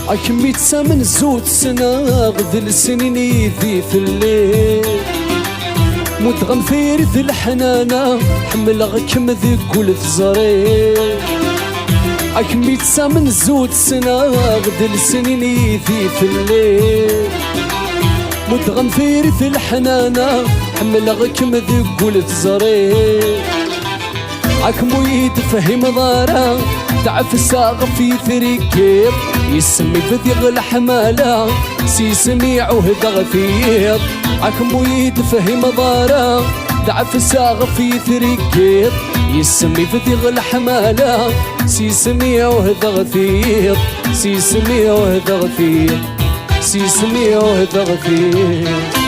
أكمي تسامن زود سنة غذل سنيني ذي في الليل مدغم في رث الحنانة حمل غكم ذي قول تزري أكمي تسامن زود سنة غذل سنيني ذي في الليل مدغم في رث الحنانة حمل غكم ذي قول تزري أكمو يتفهم ضارا تعف ساغ في ثريكير يسمي فذيغ الحمالة سي سميع وهذا غفير أكمو يتفهم ضارا تعف ساغ في ثريكير يسمي فذيغ الحمالة سي سميع وهذا غفير سي سميع وهذا غفير سي سميع وهذا غفير